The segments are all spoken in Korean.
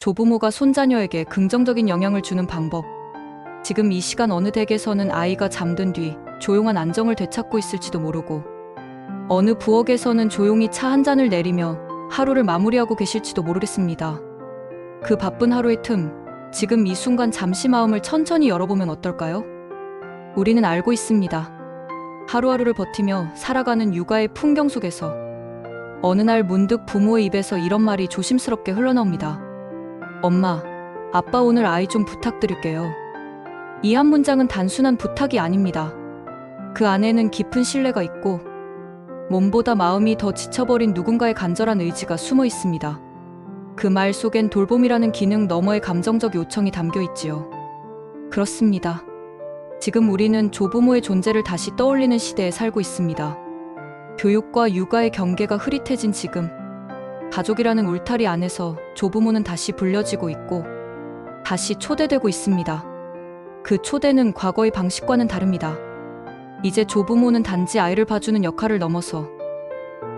조부모가 손자녀에게 긍정적인 영향을 주는 방법. 지금 이 시간 어느 댁에서는 아이가 잠든 뒤 조용한 안정을 되찾고 있을지도 모르고, 어느 부엌에서는 조용히 차 한 잔을 내리며 하루를 마무리하고 계실지도 모르겠습니다. 그 바쁜 하루의 틈, 지금 이 순간 잠시 마음을 천천히 열어보면 어떨까요? 우리는 알고 있습니다. 하루하루를 버티며 살아가는 육아의 풍경 속에서 어느 날 문득 부모의 입에서 이런 말이 조심스럽게 흘러나옵니다. 엄마, 아빠 오늘 아이 좀 부탁드릴게요. 이 한 문장은 단순한 부탁이 아닙니다. 그 안에는 깊은 신뢰가 있고 몸보다 마음이 더 지쳐버린 누군가의 간절한 의지가 숨어 있습니다. 그 말 속엔 돌봄이라는 기능 너머의 감정적 요청이 담겨 있지요. 그렇습니다. 지금 우리는 조부모의 존재를 다시 떠올리는 시대에 살고 있습니다. 교육과 육아의 경계가 흐릿해진 지금, 가족이라는 울타리 안에서 조부모는 다시 불려지고 있고 다시 초대되고 있습니다. 그 초대는 과거의 방식과는 다릅니다. 이제 조부모는 단지 아이를 봐주는 역할을 넘어서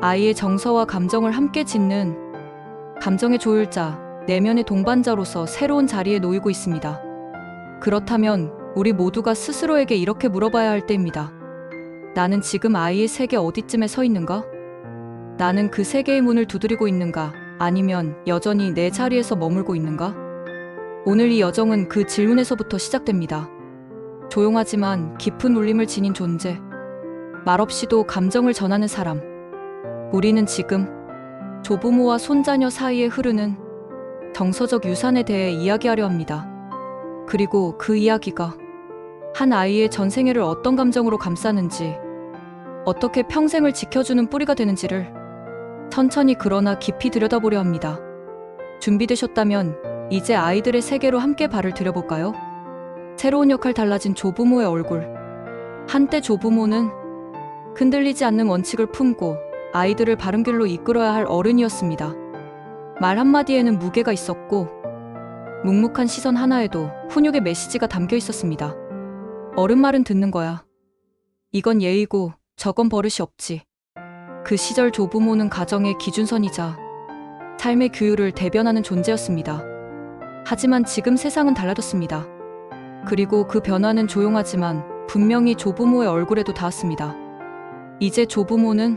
아이의 정서와 감정을 함께 짓는 감정의 조율자, 내면의 동반자로서 새로운 자리에 놓이고 있습니다. 그렇다면 우리 모두가 스스로에게 이렇게 물어봐야 할 때입니다. 나는 지금 아이의 세계 어디쯤에 서 있는가? 나는 그 세계의 문을 두드리고 있는가? 아니면 여전히 내 자리에서 머물고 있는가? 오늘 이 여정은 그 질문에서부터 시작됩니다. 조용하지만 깊은 울림을 지닌 존재, 말없이도 감정을 전하는 사람. 우리는 지금 조부모와 손자녀 사이에 흐르는 정서적 유산에 대해 이야기하려 합니다. 그리고 그 이야기가 한 아이의 전생애를 어떤 감정으로 감싸는지, 어떻게 평생을 지켜주는 뿌리가 되는지를 천천히 그러나 깊이 들여다보려 합니다. 준비되셨다면 이제 아이들의 세계로 함께 발을 들여볼까요? 새로운 역할 달라진 조부모의 얼굴. 한때 조부모는 흔들리지 않는 원칙을 품고 아이들을 바른 길로 이끌어야 할 어른이었습니다. 말 한마디에는 무게가 있었고 묵묵한 시선 하나에도 훈육의 메시지가 담겨 있었습니다. 어른 말은 듣는 거야. 이건 예의고 저건 버릇이 없지. 그 시절 조부모는 가정의 기준선이자 삶의 규율을 대변하는 존재였습니다. 하지만 지금 세상은 달라졌습니다. 그리고 그 변화는 조용하지만 분명히 조부모의 얼굴에도 닿았습니다. 이제 조부모는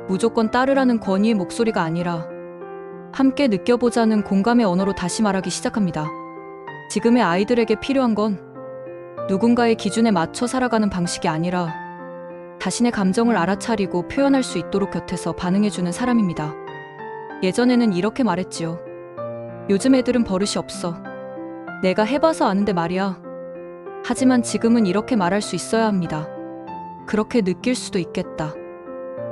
무조건 따르라는 권위의 목소리가 아니라 함께 느껴보자는 공감의 언어로 다시 말하기 시작합니다. 지금의 아이들에게 필요한 건 누군가의 기준에 맞춰 살아가는 방식이 아니라 자신의 감정을 알아차리고 표현할 수 있도록 곁에서 반응해주는 사람입니다. 예전에는 이렇게 말했지요. 요즘 애들은 버릇이 없어. 내가 해봐서 아는데 말이야. 하지만 지금은 이렇게 말할 수 있어야 합니다. 그렇게 느낄 수도 있겠다.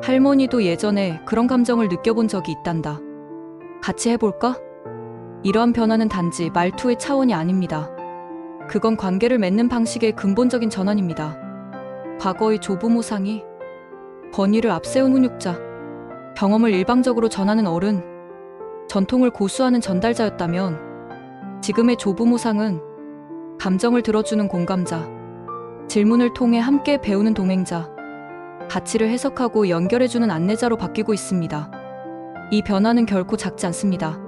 할머니도 예전에 그런 감정을 느껴본 적이 있단다. 같이 해볼까? 이러한 변화는 단지 말투의 차원이 아닙니다. 그건 관계를 맺는 방식의 근본적인 전환입니다. 과거의 조부모상이 권위를 앞세운 훈육자, 경험을 일방적으로 전하는 어른, 전통을 고수하는 전달자였다면 지금의 조부모상은 감정을 들어주는 공감자, 질문을 통해 함께 배우는 동행자, 가치를 해석하고 연결해주는 안내자로 바뀌고 있습니다. 이 변화는 결코 작지 않습니다.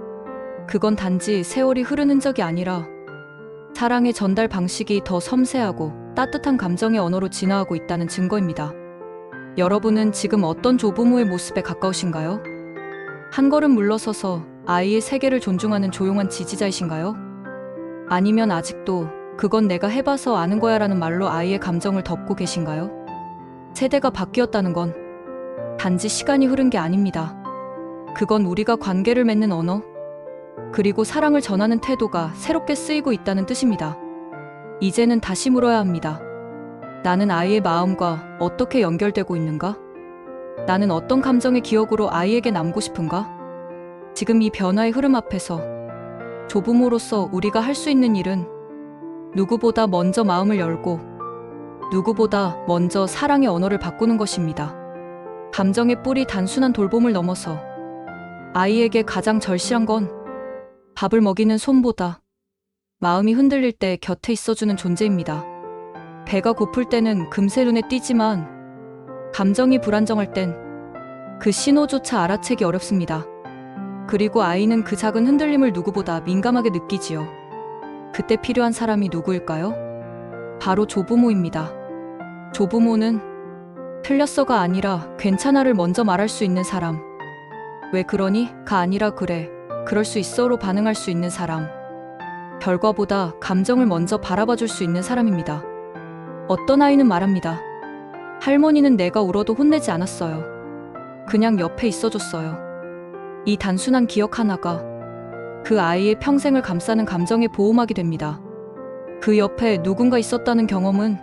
그건 단지 세월이 흐른 흔적이 아니라 사랑의 전달 방식이 더 섬세하고 따뜻한 감정의 언어로 진화하고 있다는 증거입니다. 여러분은 지금 어떤 조부모의 모습에 가까우신가요? 한 걸음 물러서서 아이의 세계를 존중하는 조용한 지지자이신가요? 아니면 아직도 그건 내가 해봐서 아는 거야 라는 말로 아이의 감정을 덮고 계신가요? 세대가 바뀌었다는 건 단지 시간이 흐른 게 아닙니다. 그건 우리가 관계를 맺는 언어, 그리고 사랑을 전하는 태도가 새롭게 쓰이고 있다는 뜻입니다. 이제는 다시 물어야 합니다. 나는 아이의 마음과 어떻게 연결되고 있는가? 나는 어떤 감정의 기억으로 아이에게 남고 싶은가? 지금 이 변화의 흐름 앞에서 조부모로서 우리가 할 수 있는 일은 누구보다 먼저 마음을 열고 누구보다 먼저 사랑의 언어를 바꾸는 것입니다. 감정의 뿌리 단순한 돌봄을 넘어서 아이에게 가장 절실한 건 밥을 먹이는 손보다 마음이 흔들릴 때 곁에 있어주는 존재입니다. 배가 고플 때는 금세 눈에 띄지만 감정이 불안정할 땐 그 신호조차 알아채기 어렵습니다. 그리고 아이는 그 작은 흔들림을 누구보다 민감하게 느끼지요. 그때 필요한 사람이 누구일까요? 바로 조부모입니다. 조부모는 틀렸어가 아니라 괜찮아를 먼저 말할 수 있는 사람. 왜 그러니? 가 아니라 그래. 그럴 수 있어로 반응할 수 있는 사람. 결과보다 감정을 먼저 바라봐 줄 수 있는 사람입니다. 어떤 아이는 말합니다. 할머니는 내가 울어도 혼내지 않았어요. 그냥 옆에 있어줬어요. 이 단순한 기억 하나가 그 아이의 평생을 감싸는 감정의 보호막이 됩니다. 그 옆에 누군가 있었다는 경험은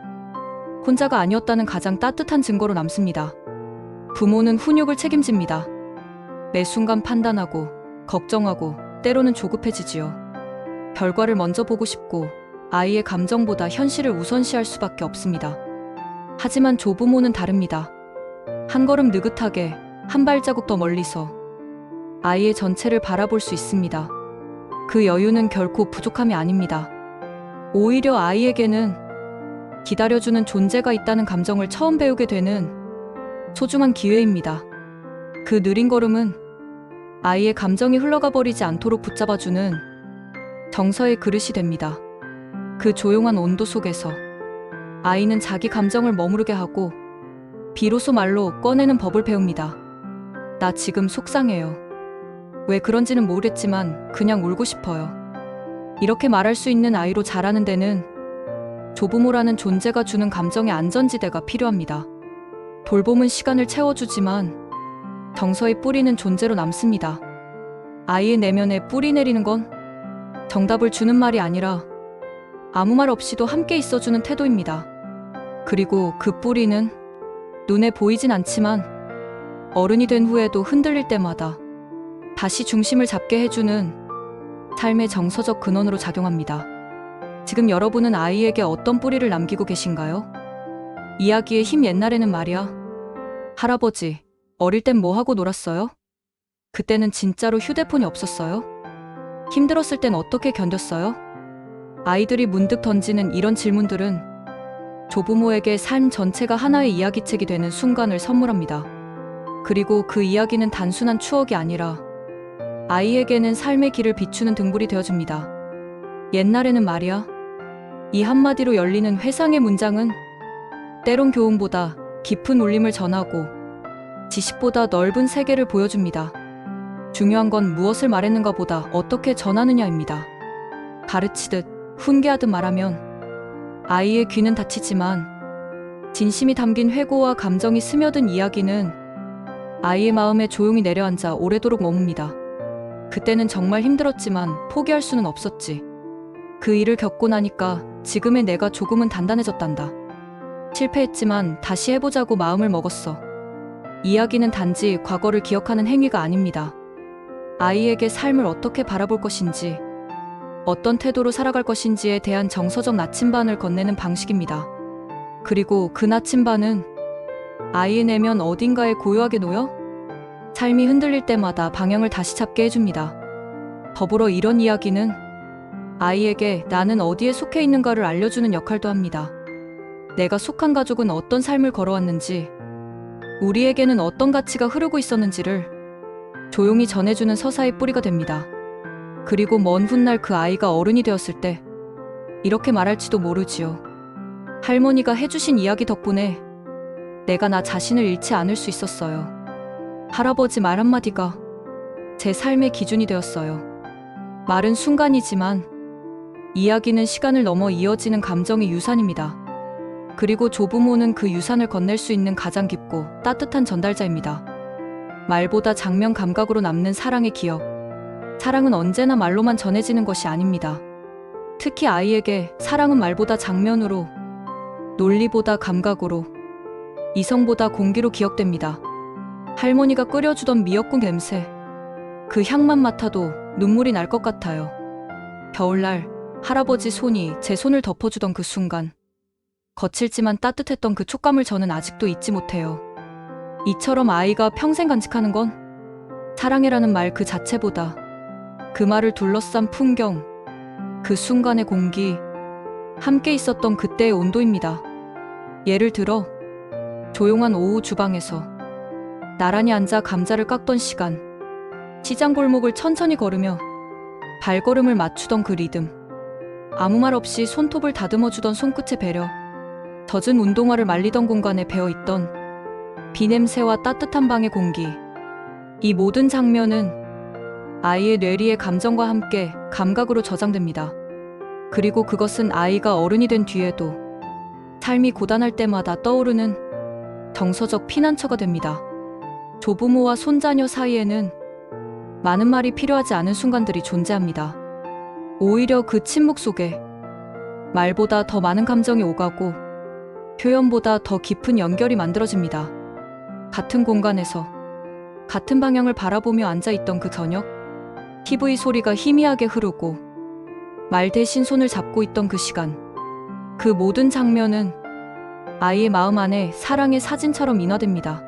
혼자가 아니었다는 가장 따뜻한 증거로 남습니다. 부모는 훈육을 책임집니다. 매 순간 판단하고, 걱정하고, 때로는 조급해지지요. 결과를 먼저 보고 싶고, 아이의 감정보다 현실을 우선시할 수밖에 없습니다. 하지만 조부모는 다릅니다. 한 걸음 느긋하게, 한 발자국 더 멀리서 아이의 전체를 바라볼 수 있습니다. 그 여유는 결코 부족함이 아닙니다. 오히려 아이에게는 기다려주는 존재가 있다는 감정을 처음 배우게 되는 소중한 기회입니다. 그 느린 걸음은 아이의 감정이 흘러가 버리지 않도록 붙잡아주는 정서의 그릇이 됩니다. 그 조용한 온도 속에서 아이는 자기 감정을 머무르게 하고 비로소 말로 꺼내는 법을 배웁니다. 나 지금 속상해요. 왜 그런지는 모르겠지만 그냥 울고 싶어요. 이렇게 말할 수 있는 아이로 자라는 데는 조부모라는 존재가 주는 감정의 안전지대가 필요합니다. 돌봄은 시간을 채워주지만 정서의 뿌리는 존재로 남습니다. 아이의 내면에 뿌리 내리는 건 정답을 주는 말이 아니라 아무 말 없이도 함께 있어주는 태도입니다. 그리고 그 뿌리는 눈에 보이진 않지만 어른이 된 후에도 흔들릴 때마다 다시 중심을 잡게 해주는 삶의 정서적 근원으로 작용합니다. 지금 여러분은 아이에게 어떤 뿌리를 남기고 계신가요? 이야기의 힘. 옛날에는 말이야. 할아버지, 어릴 땐 뭐 하고 놀았어요? 그때는 진짜로 휴대폰이 없었어요? 힘들었을 땐 어떻게 견뎠어요? 아이들이 문득 던지는 이런 질문들은 조부모에게 삶 전체가 하나의 이야기책이 되는 순간을 선물합니다. 그리고 그 이야기는 단순한 추억이 아니라 아이에게는 삶의 길을 비추는 등불이 되어줍니다. 옛날에는 말이야. 이 한마디로 열리는 회상의 문장은 때론 교훈보다 깊은 울림을 전하고 지식보다 넓은 세계를 보여줍니다. 중요한 건 무엇을 말했는가 보다 어떻게 전하느냐입니다. 가르치듯 훈계하듯 말하면 아이의 귀는 닫히지만 진심이 담긴 회고와 감정이 스며든 이야기는 아이의 마음에 조용히 내려앉아 오래도록 머뭅니다. 그때는 정말 힘들었지만 포기할 수는 없었지. 그 일을 겪고 나니까 지금의 내가 조금은 단단해졌단다. 실패했지만 다시 해보자고 마음을 먹었어. 이야기는 단지 과거를 기억하는 행위가 아닙니다. 아이에게 삶을 어떻게 바라볼 것인지, 어떤 태도로 살아갈 것인지에 대한 정서적 나침반을 건네는 방식입니다. 그리고 그 나침반은 아이의 내면 어딘가에 고요하게 놓여 삶이 흔들릴 때마다 방향을 다시 잡게 해줍니다. 더불어 이런 이야기는 아이에게 나는 어디에 속해 있는가를 알려주는 역할도 합니다. 내가 속한 가족은 어떤 삶을 걸어왔는지, 우리에게는 어떤 가치가 흐르고 있었는지를 조용히 전해주는 서사의 뿌리가 됩니다. 그리고 먼 훗날 그 아이가 어른이 되었을 때 이렇게 말할지도 모르지요. 할머니가 해주신 이야기 덕분에 내가 나 자신을 잃지 않을 수 있었어요. 할아버지 말 한마디가 제 삶의 기준이 되었어요. 말은 순간이지만 이야기는 시간을 넘어 이어지는 감정의 유산입니다. 그리고 조부모는 그 유산을 건넬 수 있는 가장 깊고 따뜻한 전달자입니다. 말보다 장면 감각으로 남는 사랑의 기억. 사랑은 언제나 말로만 전해지는 것이 아닙니다. 특히 아이에게 사랑은 말보다 장면으로, 논리보다 감각으로, 이성보다 공기로 기억됩니다. 할머니가 끓여주던 미역국 냄새, 그 향만 맡아도 눈물이 날 것 같아요. 겨울날 할아버지 손이 제 손을 덮어주던 그 순간, 거칠지만 따뜻했던 그 촉감을 저는 아직도 잊지 못해요. 이처럼 아이가 평생 간직하는 건 사랑해라는 말 그 자체보다 그 말을 둘러싼 풍경, 그 순간의 공기, 함께 있었던 그때의 온도입니다. 예를 들어 조용한 오후 주방에서 나란히 앉아 감자를 깎던 시간, 시장 골목을 천천히 걸으며 발걸음을 맞추던 그 리듬. 아무 말 없이 손톱을 다듬어주던 손끝의 배려. 젖은 운동화를 말리던 공간에 배어있던 비냄새와 따뜻한 방의 공기. 이 모든 장면은 아이의 뇌리의 감정과 함께 감각으로 저장됩니다. 그리고 그것은 아이가 어른이 된 뒤에도 삶이 고단할 때마다 떠오르는 정서적 피난처가 됩니다. 조부모와 손자녀 사이에는 많은 말이 필요하지 않은 순간들이 존재합니다. 오히려 그 침묵 속에 말보다 더 많은 감정이 오가고 표현보다 더 깊은 연결이 만들어집니다. 같은 공간에서 같은 방향을 바라보며 앉아있던 그 저녁, TV 소리가 희미하게 흐르고 말 대신 손을 잡고 있던 그 시간, 그 모든 장면은 아이의 마음 안에 사랑의 사진처럼 인화됩니다.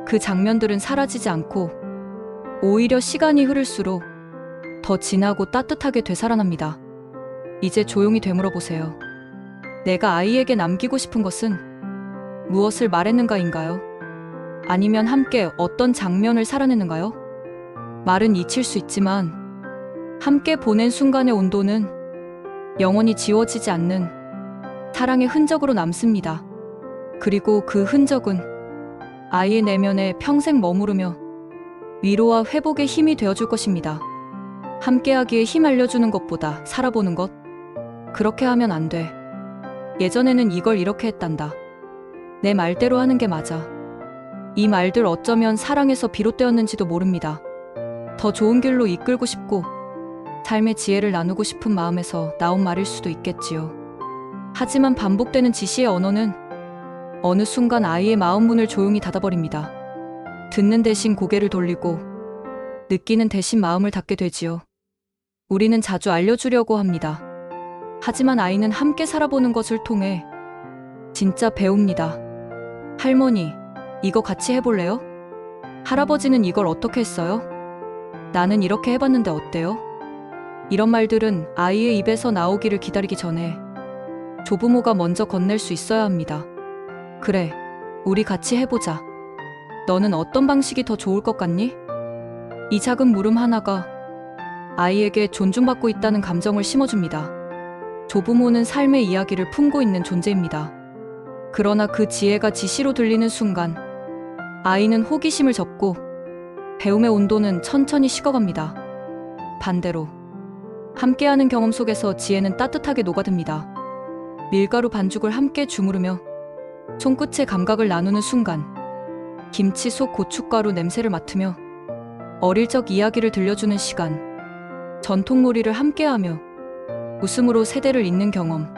그 장면들은 사라지지 않고 오히려 시간이 흐를수록 더 진하고 따뜻하게 되살아납니다. 이제 조용히 되물어보세요. 내가 아이에게 남기고 싶은 것은 무엇을 말했는가인가요? 아니면 함께 어떤 장면을 살아내는가요? 말은 잊힐 수 있지만 함께 보낸 순간의 온도는 영원히 지워지지 않는 사랑의 흔적으로 남습니다. 그리고 그 흔적은 아이의 내면에 평생 머무르며 위로와 회복의 힘이 되어줄 것입니다. 함께하기에 힘 알려주는 것보다 살아보는 것. 그렇게 하면 안 돼. 예전에는 이걸 이렇게 했단다. 내 말대로 하는 게 맞아. 이 말들 어쩌면 사랑에서 비롯되었는지도 모릅니다. 더 좋은 길로 이끌고 싶고 삶의 지혜를 나누고 싶은 마음에서 나온 말일 수도 있겠지요. 하지만 반복되는 지시의 언어는 어느 순간 아이의 마음 문을 조용히 닫아버립니다. 듣는 대신 고개를 돌리고 느끼는 대신 마음을 닫게 되지요. 우리는 자주 알려주려고 합니다. 하지만 아이는 함께 살아보는 것을 통해 진짜 배웁니다. 할머니, 이거 같이 해볼래요? 할아버지는 이걸 어떻게 했어요? 나는 이렇게 해봤는데 어때요? 이런 말들은 아이의 입에서 나오기를 기다리기 전에 조부모가 먼저 건넬 수 있어야 합니다. 그래, 우리 같이 해보자. 너는 어떤 방식이 더 좋을 것 같니? 이 작은 물음 하나가 아이에게 존중받고 있다는 감정을 심어줍니다. 조부모는 삶의 이야기를 품고 있는 존재입니다. 그러나 그 지혜가 지시로 들리는 순간 아이는 호기심을 접고 배움의 온도는 천천히 식어갑니다. 반대로 함께하는 경험 속에서 지혜는 따뜻하게 녹아듭니다. 밀가루 반죽을 함께 주무르며 손끝의 감각을 나누는 순간 김치 속 고춧가루 냄새를 맡으며 어릴 적 이야기를 들려주는 시간, 전통놀이를 함께하며 웃음으로 세대를 잇는 경험,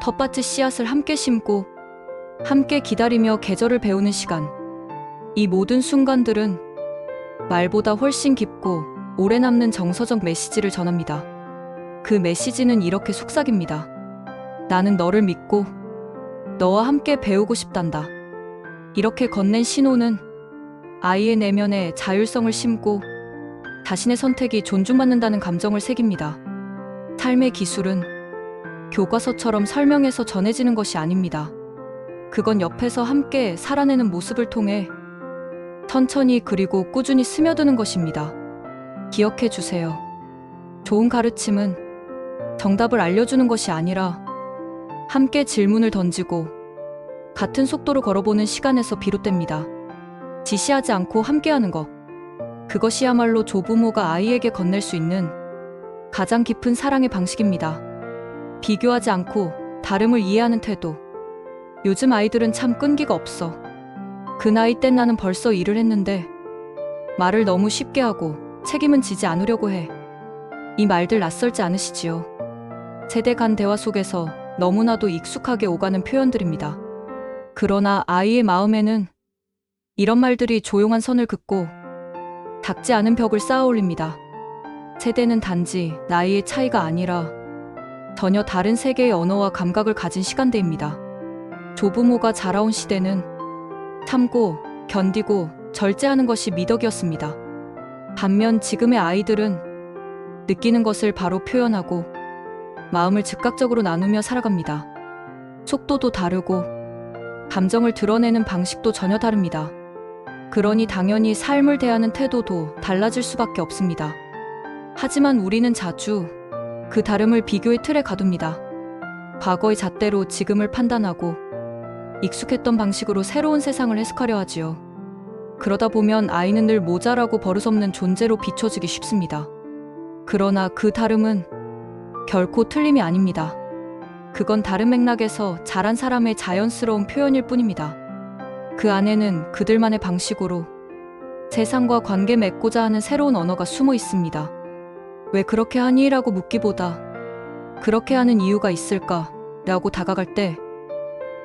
텃밭의 씨앗을 함께 심고 함께 기다리며 계절을 배우는 시간. 이 모든 순간들은 말보다 훨씬 깊고 오래 남는 정서적 메시지를 전합니다. 그 메시지는 이렇게 속삭입니다. 나는 너를 믿고 너와 함께 배우고 싶단다. 이렇게 건넨 신호는 아이의 내면에 자율성을 심고 자신의 선택이 존중받는다는 감정을 새깁니다. 삶의 기술은 교과서처럼 설명해서 전해지는 것이 아닙니다. 그건 옆에서 함께 살아내는 모습을 통해 천천히 그리고 꾸준히 스며드는 것입니다. 기억해 주세요. 좋은 가르침은 정답을 알려주는 것이 아니라 함께 질문을 던지고 같은 속도로 걸어보는 시간에서 비롯됩니다. 지시하지 않고 함께하는 것. 그것이야말로 조부모가 아이에게 건넬 수 있는 가장 깊은 사랑의 방식입니다. 비교하지 않고 다름을 이해하는 태도. 요즘 아이들은 참 끈기가 없어. 그 나이 땐 나는 벌써 일을 했는데 말을 너무 쉽게 하고 책임은 지지 않으려고 해. 이 말들 낯설지 않으시지요? 세대 간 대화 속에서 너무나도 익숙하게 오가는 표현들입니다. 그러나 아이의 마음에는 이런 말들이 조용한 선을 긋고 닿지 않은 벽을 쌓아 올립니다. 세대는 단지 나이의 차이가 아니라 전혀 다른 세계의 언어와 감각을 가진 시간대입니다. 조부모가 자라온 시대는 참고, 견디고, 절제하는 것이 미덕이었습니다. 반면 지금의 아이들은 느끼는 것을 바로 표현하고 마음을 즉각적으로 나누며 살아갑니다. 속도도 다르고 감정을 드러내는 방식도 전혀 다릅니다. 그러니 당연히 삶을 대하는 태도도 달라질 수밖에 없습니다. 하지만 우리는 자주 그 다름을 비교의 틀에 가둡니다. 과거의 잣대로 지금을 판단하고 익숙했던 방식으로 새로운 세상을 해석하려 하지요. 그러다 보면 아이는 늘 모자라고 버릇없는 존재로 비춰지기 쉽습니다. 그러나 그 다름은 결코 틀림이 아닙니다. 그건 다른 맥락에서 자란 사람의 자연스러운 표현일 뿐입니다. 그 안에는 그들만의 방식으로 세상과 관계 맺고자 하는 새로운 언어가 숨어 있습니다. 왜 그렇게 하니? 라고 묻기보다 그렇게 하는 이유가 있을까? 라고 다가갈 때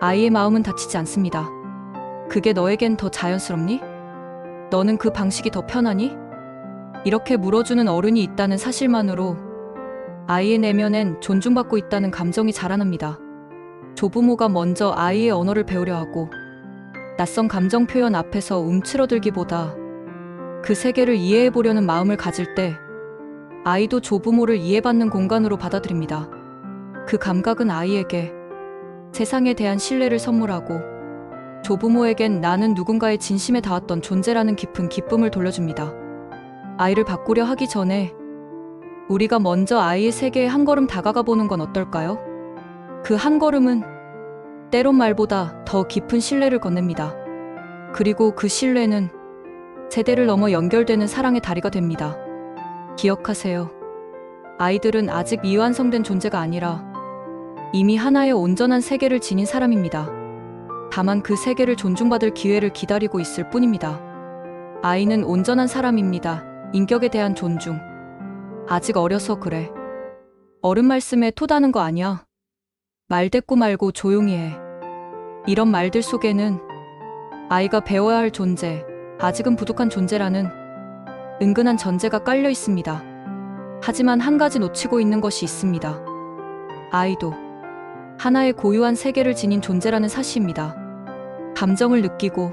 아이의 마음은 다치지 않습니다. 그게 너에겐 더 자연스럽니? 너는 그 방식이 더 편하니? 이렇게 물어주는 어른이 있다는 사실만으로 아이의 내면엔 존중받고 있다는 감정이 자라납니다. 조부모가 먼저 아이의 언어를 배우려 하고 낯선 감정 표현 앞에서 움츠러들기보다 그 세계를 이해해보려는 마음을 가질 때 아이도 조부모를 이해받는 공간으로 받아들입니다. 그 감각은 아이에게 세상에 대한 신뢰를 선물하고 조부모에겐 나는 누군가의 진심에 닿았던 존재라는 깊은 기쁨을 돌려줍니다. 아이를 바꾸려 하기 전에 우리가 먼저 아이의 세계에 한 걸음 다가가 보는 건 어떨까요? 그 한 걸음은 때론 말보다 더 깊은 신뢰를 건넵니다. 그리고 그 신뢰는 세대를 넘어 연결되는 사랑의 다리가 됩니다. 기억하세요. 아이들은 아직 미완성된 존재가 아니라 이미 하나의 온전한 세계를 지닌 사람입니다. 다만 그 세계를 존중받을 기회를 기다리고 있을 뿐입니다. 아이는 온전한 사람입니다. 인격에 대한 존중. 아직 어려서 그래. 어른 말씀에 토다는 거 아니야. 말대꾸 말고 조용히 해. 이런 말들 속에는 아이가 배워야 할 존재, 아직은 부족한 존재라는 은근한 전제가 깔려 있습니다. 하지만 한 가지 놓치고 있는 것이 있습니다. 아이도 하나의 고유한 세계를 지닌 존재라는 사실입니다. 감정을 느끼고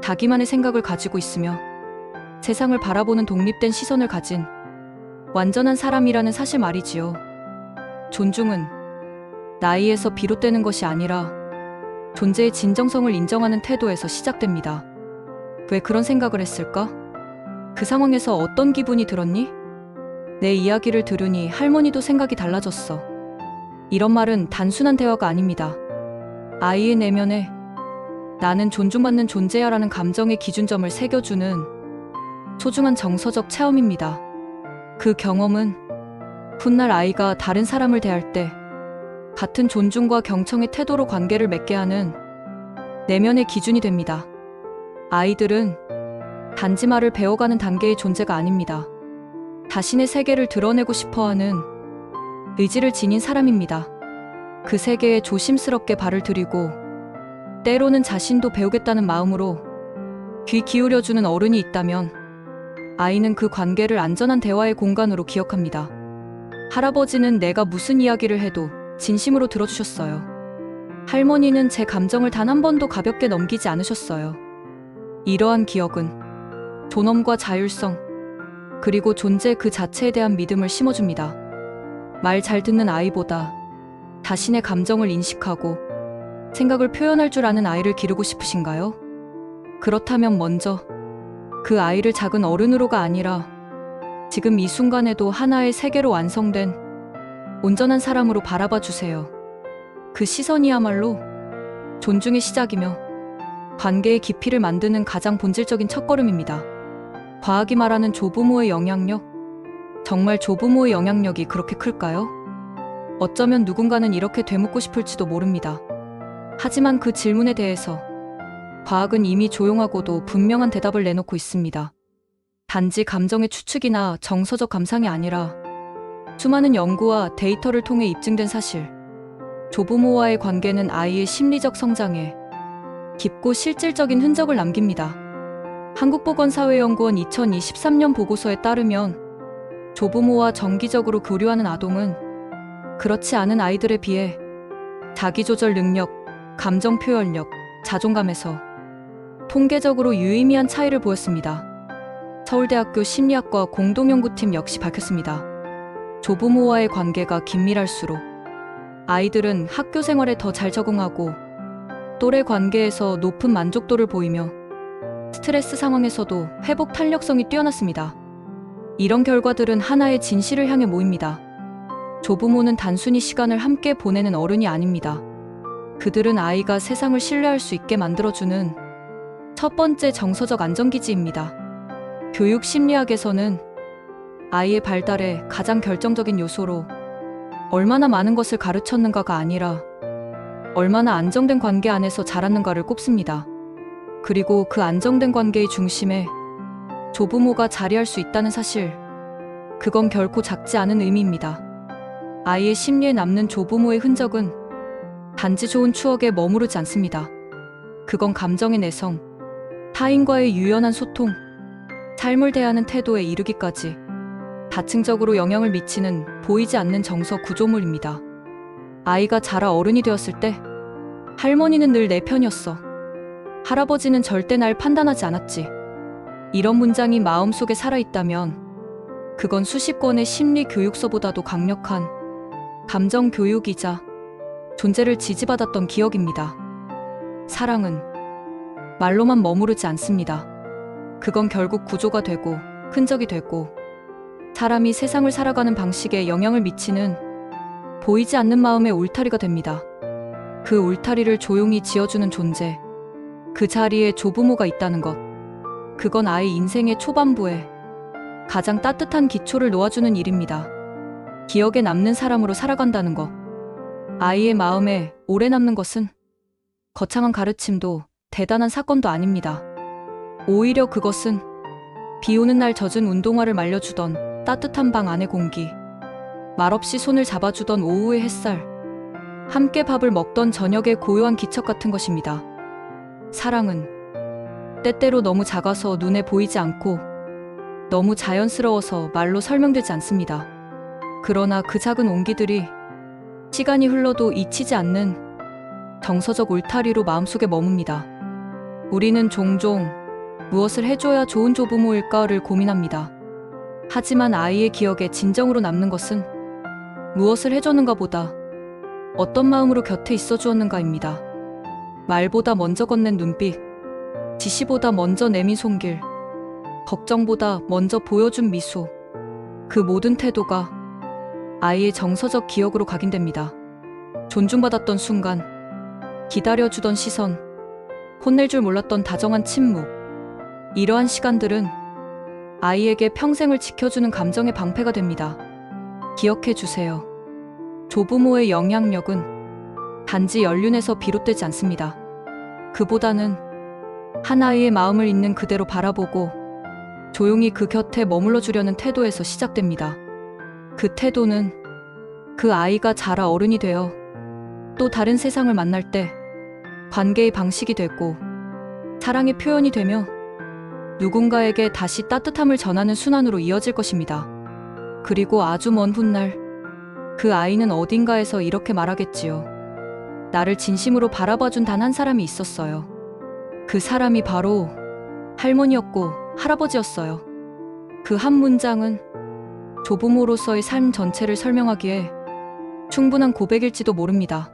자기만의 생각을 가지고 있으며 세상을 바라보는 독립된 시선을 가진 완전한 사람이라는 사실 말이지요. 존중은 나이에서 비롯되는 것이 아니라 존재의 진정성을 인정하는 태도에서 시작됩니다. 왜 그런 생각을 했을까? 그 상황에서 어떤 기분이 들었니? 내 이야기를 들으니 할머니도 생각이 달라졌어. 이런 말은 단순한 대화가 아닙니다. 아이의 내면에 나는 존중받는 존재야 라는 감정의 기준점을 새겨주는 소중한 정서적 체험입니다. 그 경험은 훗날 아이가 다른 사람을 대할 때 같은 존중과 경청의 태도로 관계를 맺게 하는 내면의 기준이 됩니다. 아이들은 단지 말을 배워가는 단계의 존재가 아닙니다. 자신의 세계를 드러내고 싶어하는 의지를 지닌 사람입니다. 그 세계에 조심스럽게 발을 들이고 때로는 자신도 배우겠다는 마음으로 귀 기울여주는 어른이 있다면 아이는 그 관계를 안전한 대화의 공간으로 기억합니다. 할아버지는 내가 무슨 이야기를 해도 진심으로 들어주셨어요. 할머니는 제 감정을 단 한 번도 가볍게 넘기지 않으셨어요. 이러한 기억은 존엄과 자율성, 그리고 존재 그 자체에 대한 믿음을 심어줍니다. 말 잘 듣는 아이보다 자신의 감정을 인식하고 생각을 표현할 줄 아는 아이를 기르고 싶으신가요? 그렇다면 먼저 그 아이를 작은 어른으로가 아니라 지금 이 순간에도 하나의 세계로 완성된 온전한 사람으로 바라봐 주세요. 그 시선이야말로 존중의 시작이며 관계의 깊이를 만드는 가장 본질적인 첫걸음입니다. 과학이 말하는 조부모의 영향력, 정말 조부모의 영향력이 그렇게 클까요? 어쩌면 누군가는 이렇게 되묻고 싶을지도 모릅니다. 하지만 그 질문에 대해서 과학은 이미 조용하고도 분명한 대답을 내놓고 있습니다. 단지 감정의 추측이나 정서적 감상이 아니라 수많은 연구와 데이터를 통해 입증된 사실, 조부모와의 관계는 아이의 심리적 성장에 깊고 실질적인 흔적을 남깁니다. 한국보건사회연구원 2023년 보고서에 따르면 조부모와 정기적으로 교류하는 아동은 그렇지 않은 아이들에 비해 자기조절 능력, 감정 표현력, 자존감에서 통계적으로 유의미한 차이를 보였습니다. 서울대학교 심리학과 공동연구팀 역시 밝혔습니다. 조부모와의 관계가 긴밀할수록 아이들은 학교 생활에 더 잘 적응하고 또래 관계에서 높은 만족도를 보이며 스트레스 상황에서도 회복 탄력성이 뛰어났습니다. 이런 결과들은 하나의 진실을 향해 모입니다. 조부모는 단순히 시간을 함께 보내는 어른이 아닙니다. 그들은 아이가 세상을 신뢰할 수 있게 만들어주는 첫 번째 정서적 안정기지입니다. 교육 심리학에서는 아이의 발달에 가장 결정적인 요소로 얼마나 많은 것을 가르쳤는가가 아니라 얼마나 안정된 관계 안에서 자랐는가를 꼽습니다. 그리고 그 안정된 관계의 중심에 조부모가 자리할 수 있다는 사실, 그건 결코 작지 않은 의미입니다. 아이의 심리에 남는 조부모의 흔적은 단지 좋은 추억에 머무르지 않습니다. 그건 감정의 내성, 타인과의 유연한 소통, 삶을 대하는 태도에 이르기까지 다층적으로 영향을 미치는 보이지 않는 정서 구조물입니다. 아이가 자라 어른이 되었을 때 할머니는 늘 내 편이었어. 할아버지는 절대 날 판단하지 않았지. 이런 문장이 마음속에 살아있다면 그건 수십 권의 심리 교육서보다도 강력한 감정 교육이자 존재를 지지받았던 기억입니다. 사랑은 말로만 머무르지 않습니다. 그건 결국 구조가 되고 흔적이 되고 사람이 세상을 살아가는 방식에 영향을 미치는 보이지 않는 마음의 울타리가 됩니다. 그 울타리를 조용히 지어주는 존재, 그 자리에 조부모가 있다는 것, 그건 아이 인생의 초반부에 가장 따뜻한 기초를 놓아주는 일입니다. 기억에 남는 사람으로 살아간다는 것, 아이의 마음에 오래 남는 것은 거창한 가르침도 대단한 사건도 아닙니다. 오히려 그것은 비 오는 날 젖은 운동화를 말려주던 따뜻한 방 안의 공기, 말없이 손을 잡아주던 오후의 햇살, 함께 밥을 먹던 저녁의 고요한 기척 같은 것입니다. 사랑은 때때로 너무 작아서 눈에 보이지 않고 너무 자연스러워서 말로 설명되지 않습니다. 그러나 그 작은 온기들이 시간이 흘러도 잊히지 않는 정서적 울타리로 마음속에 머뭅니다. 우리는 종종 무엇을 해줘야 좋은 조부모일까를 고민합니다. 하지만 아이의 기억에 진정으로 남는 것은 무엇을 해줬는가 보다 어떤 마음으로 곁에 있어 주었는가입니다. 말보다 먼저 건넨 눈빛, 지시보다 먼저 내민 손길, 걱정보다 먼저 보여준 미소, 그 모든 태도가 아이의 정서적 기억으로 각인됩니다. 존중받았던 순간, 기다려주던 시선, 혼낼 줄 몰랐던 다정한 침묵, 이러한 시간들은 아이에게 평생을 지켜주는 감정의 방패가 됩니다. 기억해 주세요. 조부모의 영향력은 단지 연륜에서 비롯되지 않습니다. 그보다는 한 아이의 마음을 있는 그대로 바라보고 조용히 그 곁에 머물러 주려는 태도에서 시작됩니다. 그 태도는 그 아이가 자라 어른이 되어 또 다른 세상을 만날 때 관계의 방식이 되고 사랑의 표현이 되며 누군가에게 다시 따뜻함을 전하는 순환으로 이어질 것입니다. 그리고 아주 먼 훗날 그 아이는 어딘가에서 이렇게 말하겠지요. 나를 진심으로 바라봐준 단 한 사람이 있었어요. 그 사람이 바로 할머니였고 할아버지였어요. 그 한 문장은 조부모로서의 삶 전체를 설명하기에 충분한 고백일지도 모릅니다.